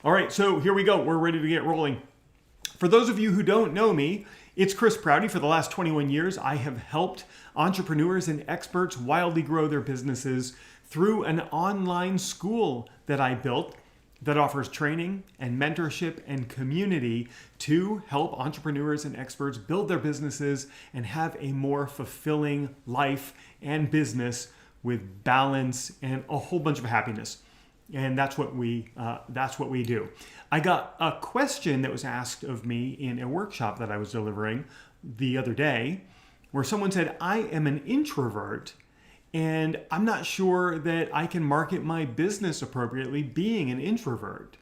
All right, so here we go. We're ready to get rolling. For those of you who don't know me, it's Chris Prouty. For the last 21 years, I have helped entrepreneurs and experts wildly grow their businesses through an online school that I built that offers training and mentorship and community to help entrepreneurs and experts build their businesses and have a more fulfilling life and business with balance and a whole bunch of happiness. And that's what we do. I got a question that was asked of me in a workshop that I was delivering the other day, where someone said, I am an introvert and I'm not sure that I can market my business appropriately being an introvert.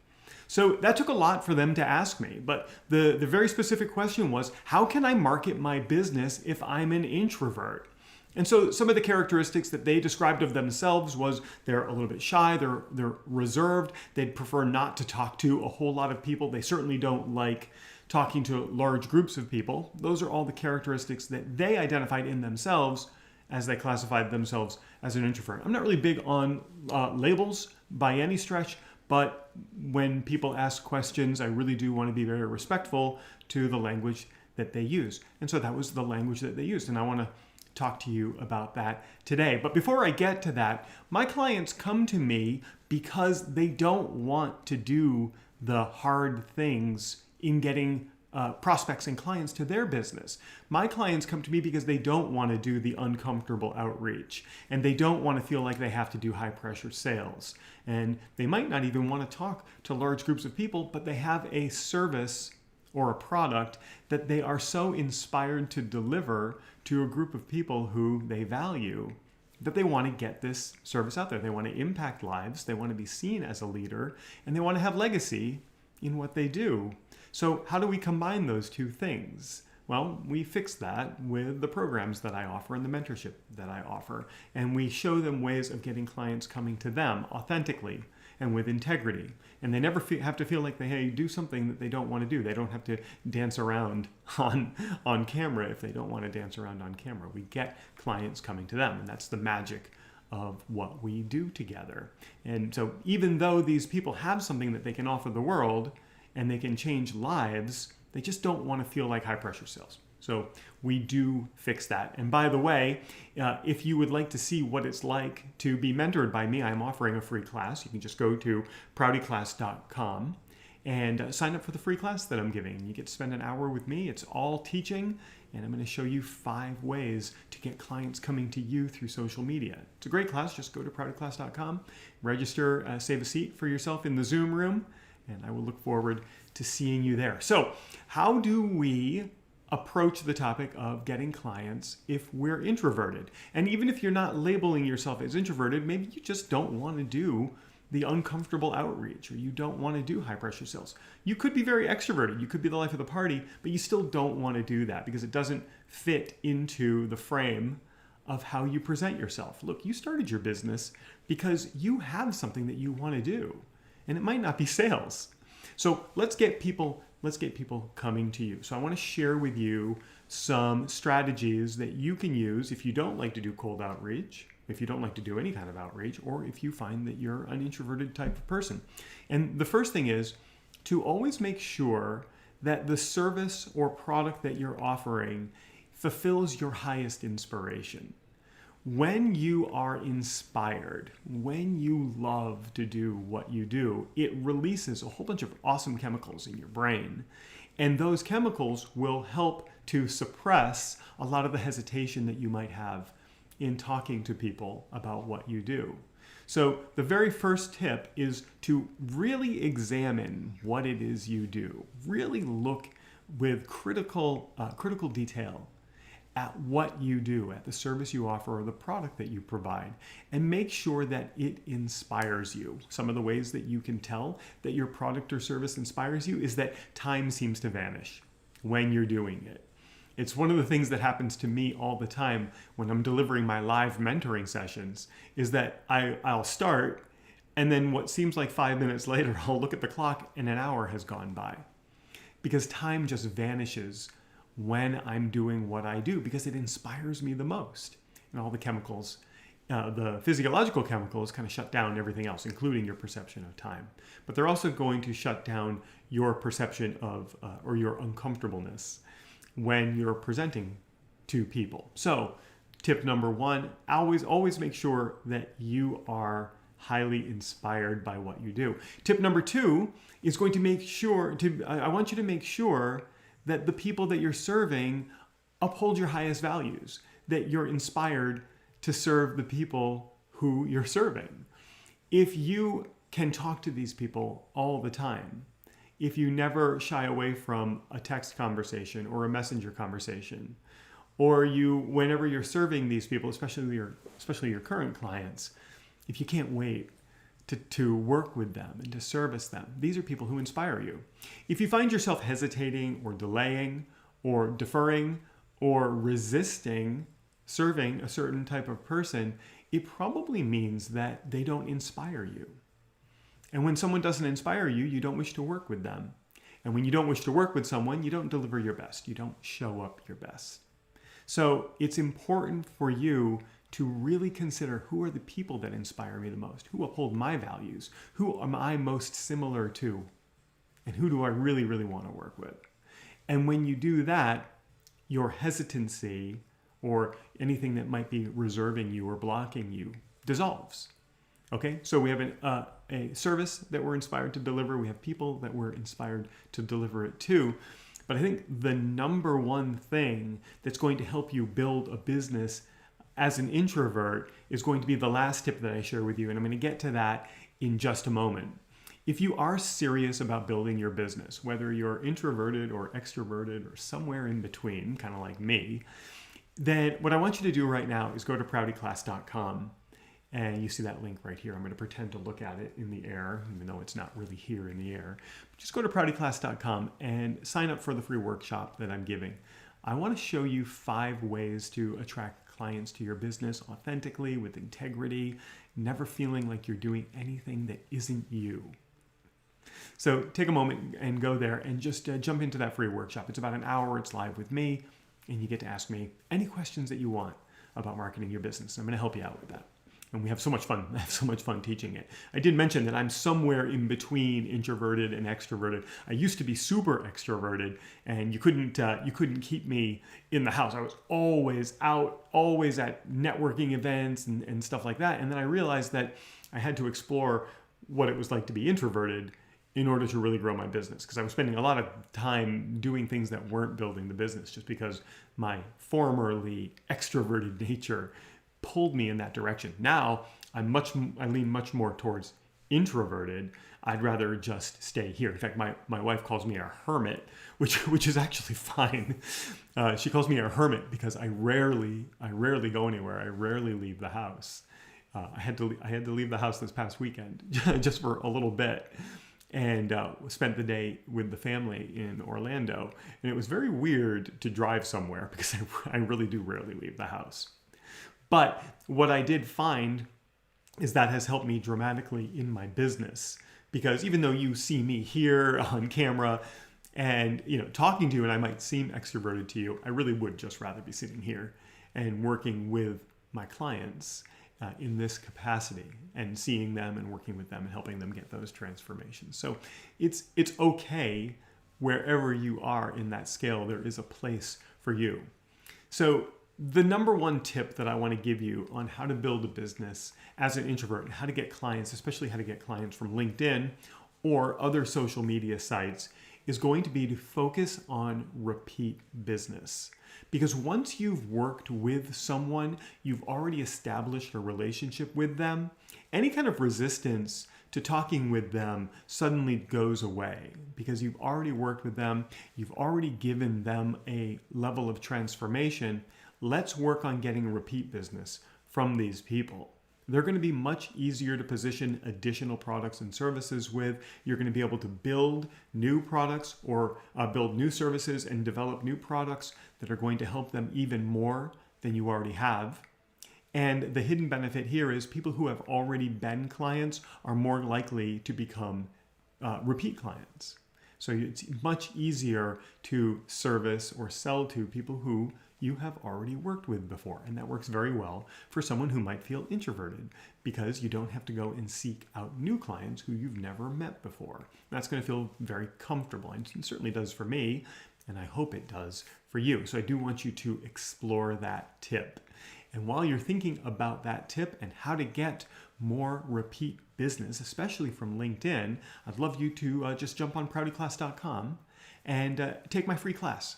So that took a lot for them to ask me, but the very specific question was, how can I market my business if I'm an introvert? And so some of the characteristics that they described of themselves was they're a little bit shy, they're reserved, they'd prefer not to talk to a whole lot of people. They certainly don't like talking to large groups of people. Those are all the characteristics that they identified in themselves as they classified themselves as an introvert. I'm not really big on labels by any stretch, but when people ask questions, I really do want to be very respectful to the language that they use. And so that was the language that they used, and I want to talk to you about that today. But before I get to that, my clients come to me because they don't want to do the hard things in getting prospects and clients to their business. My clients come to me because they don't want to do the uncomfortable outreach, and they don't want to feel like they have to do high pressure sales. And they might not even want to talk to large groups of people, but they have a service or a product that they are so inspired to deliver to a group of people who they value that they want to get this service out there. They want to impact lives, they want to be seen as a leader, and they want to have legacy in what they do. So how do we combine those two things? Well, we fix that with the programs that I offer and the mentorship that I offer. And we show them ways of getting clients coming to them authentically and with integrity. And they never have to feel like they do something that they don't want to do. They don't have to dance around on camera if they don't want to dance around on camera. We get clients coming to them, and that's the magic of what we do together. And so even though these people have something that they can offer the world and they can change lives, they just don't want to feel like high pressure sales. So we do fix that. And by the way, if you would like to see what it's like to be mentored by me, I'm offering a free class. You can just go to proutyclass.com and sign up for the free class that I'm giving. You get to spend an hour with me. It's all teaching, and I'm going to show you 5 ways to get clients coming to you through social media. It's a great class. Just go to proutyclass.com, register, save a seat for yourself in the Zoom room, and I will look forward to seeing you there. So how do we approach the topic of getting clients if we're introverted? And even if you're not labeling yourself as introverted, maybe you just don't want to do the uncomfortable outreach, or you don't want to do high pressure sales. You could be very extroverted. You could be the life of the party, but you still don't want to do that because it doesn't fit into the frame of how you present yourself. Look, you started your business because you have something that you want to do, and it might not be sales. So let's get people coming to you. So I want to share with you some strategies that you can use if you don't like to do cold outreach, if you don't like to do any kind of outreach, or if you find that you're an introverted type of person. And the first thing is to always make sure that the service or product that you're offering fulfills your highest inspiration. When you are inspired, when you love to do what you do, it releases a whole bunch of awesome chemicals in your brain. And those chemicals will help to suppress a lot of the hesitation that you might have in talking to people about what you do. So the very first tip is to really examine what it is you do. Really look with critical detail at what you do, at the service you offer or the product that you provide, and make sure that it inspires you. Some of the ways that you can tell that your product or service inspires you is that time seems to vanish when you're doing it. It's one of the things that happens to me all the time when I'm delivering my live mentoring sessions, is that I'll start, and then what seems like 5 minutes later, I'll look at the clock and an hour has gone by. Because time just vanishes when I'm doing what I do, because it inspires me the most. And all the chemicals the physiological chemicals kind of shut down everything else, including your perception of time. But they're also going to shut down your perception of or your uncomfortableness when you're presenting to people. So tip number one, always make sure that you are highly inspired by what you do. Tip number two is going to make sure I want you to make sure that the people that you're serving uphold your highest values, that you're inspired to serve the people who you're serving. If you can talk to these people all the time, if you never shy away from a text conversation or a messenger conversation, or whenever you're serving these people, especially your current clients, if you can't wait to work with them and to service them, these are people who inspire you. If you find yourself hesitating or delaying or deferring or resisting serving a certain type of person, it probably means that they don't inspire you. And when someone doesn't inspire you, you don't wish to work with them. And when you don't wish to work with someone, you don't deliver your best. You don't show up your best. So it's important for you to really consider, who are the people that inspire me the most? Who uphold my values? Who am I most similar to? And who do I really, really want to work with? And when you do that, your hesitancy or anything that might be reserving you or blocking you dissolves. Okay, so we have a service that we're inspired to deliver. We have people that we're inspired to deliver it to. But I think the number one thing that's going to help you build a business as an introvert is going to be the last tip that I share with you. And I'm going to get to that in just a moment. If you are serious about building your business, whether you're introverted or extroverted or somewhere in between, kind of like me, then what I want you to do right now is go to proutyclass.com. And you see that link right here. I'm going to pretend to look at it in the air, even though it's not really here in the air. Just go to proutyclass.com and sign up for the free workshop that I'm giving. I want to show you 5 ways to attract clients to your business authentically, with integrity, never feeling like you're doing anything that isn't you. So take a moment and go there and just jump into that free workshop. It's about an hour. It's live with me, and you get to ask me any questions that you want about marketing your business. I'm going to help you out with that. And we have so much fun. I have so much fun teaching it. I did mention that I'm somewhere in between introverted and extroverted. I used to be super extroverted, and you couldn't keep me in the house. I was always out, always at networking events and stuff like that. And then I realized that I had to explore what it was like to be introverted in order to really grow my business, because I was spending a lot of time doing things that weren't building the business, just because my formerly extroverted nature pulled me in that direction. Now I lean much more towards introverted. I'd rather just stay here. In fact, my wife calls me a hermit, which is actually fine. She calls me a hermit because I rarely go anywhere. I rarely leave the house. I had to leave the house this past weekend just for a little bit, and spent the day with the family in Orlando. And it was very weird to drive somewhere because I really do rarely leave the house. But what I did find is that has helped me dramatically in my business, because even though you see me here on camera and talking to you, and I might seem extroverted to you, I really would just rather be sitting here and working with my clients in this capacity, and seeing them and working with them and helping them get those transformations. So it's okay wherever you are in that scale. There is a place for you. So the number one tip that I want to give you on how to build a business as an introvert, and how to get clients, especially how to get clients from LinkedIn or other social media sites, is going to be to focus on repeat business. Because once you've worked with someone, you've already established a relationship with them, any kind of resistance to talking with them suddenly goes away, because you've already worked with them, you've already given them a level of transformation. Let's work on getting repeat business from these people. They're going to be much easier to position additional products and services with. You're going to be able to build new products or build new services and develop new products that are going to help them even more than you already have. And the hidden benefit here is people who have already been clients are more likely to become repeat clients. So it's much easier to service or sell to people who you have already worked with before. And that works very well for someone who might feel introverted because you don't have to go and seek out new clients who you've never met before. That's going to feel very comfortable, and it certainly does for me, and I hope it does for you. So I do want you to explore that tip. And while you're thinking about that tip and how to get more repeat business, especially from LinkedIn, I'd love you to just jump on proutyclass.com and take my free class,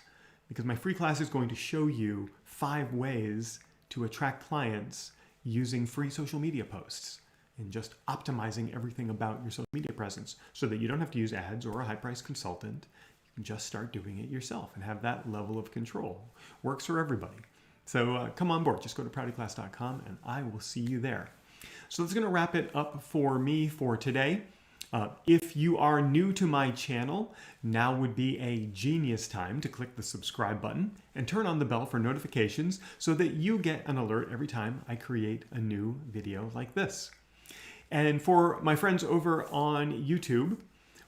because my free class is going to show you 5 ways to attract clients using free social media posts and just optimizing everything about your social media presence so that you don't have to use ads or a high-priced consultant. You can just start doing it yourself and have that level of control. Works for everybody. So come on board. Just go to proutyclass.com and I will see you there. So that's going to wrap it up for me for today. If you are new to my channel, now would be a genius time to click the subscribe button and turn on the bell for notifications so that you get an alert every time I create a new video like this. And for my friends over on YouTube,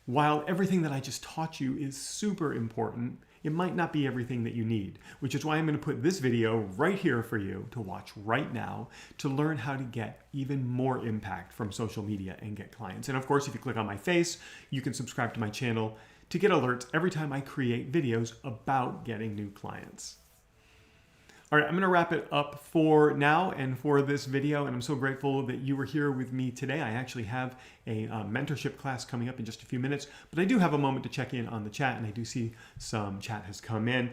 while everything that I just taught you is super important, it might not be everything that you need, which is why I'm going to put this video right here for you to watch right now to learn how to get even more impact from social media and get clients. And of course, if you click on my face, you can subscribe to my channel to get alerts every time I create videos about getting new clients. All right, I'm going to wrap it up for now and for this video, and I'm so grateful that you were here with me today. I actually have a mentorship class coming up in just a few minutes, but I do have a moment to check in on the chat, and I do see some chat has come in.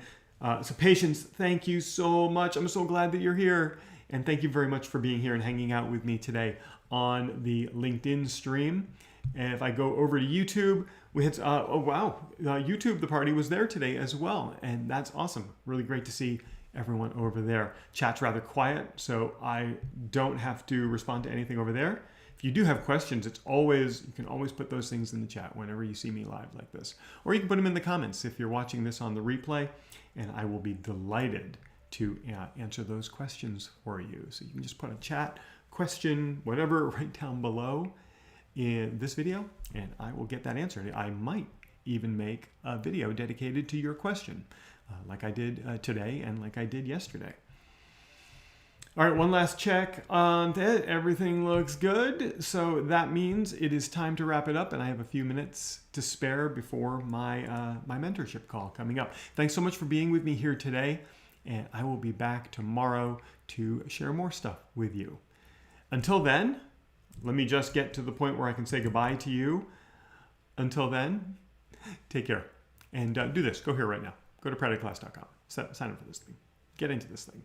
So Patience, thank you so much. I'm so glad that you're here, and thank you very much for being here and hanging out with me today on the LinkedIn stream. And if I go over to YouTube, we had, oh wow, YouTube, the party was there today as well, and that's awesome. Really great to see everyone over there. Chat's rather quiet, so I don't have to respond to anything over there. If you do have questions, you can always put those things in the chat whenever you see me live like this. Or you can put them in the comments if you're watching this on the replay, and I will be delighted to answer those questions for you. So you can just put a chat, question, whatever, right down below in this video, and I will get that answered. I might even make a video dedicated to your question, like I did today and like I did yesterday. All right, one last check on that. Everything looks good. So that means it is time to wrap it up, and I have a few minutes to spare before my mentorship call coming up. Thanks so much for being with me here today, and I will be back tomorrow to share more stuff with you. Until then, let me just get to the point where I can say goodbye to you. Until then, take care. And do this. Go here right now. Go to proutyclass.com. Sign up for this thing. Get into this thing.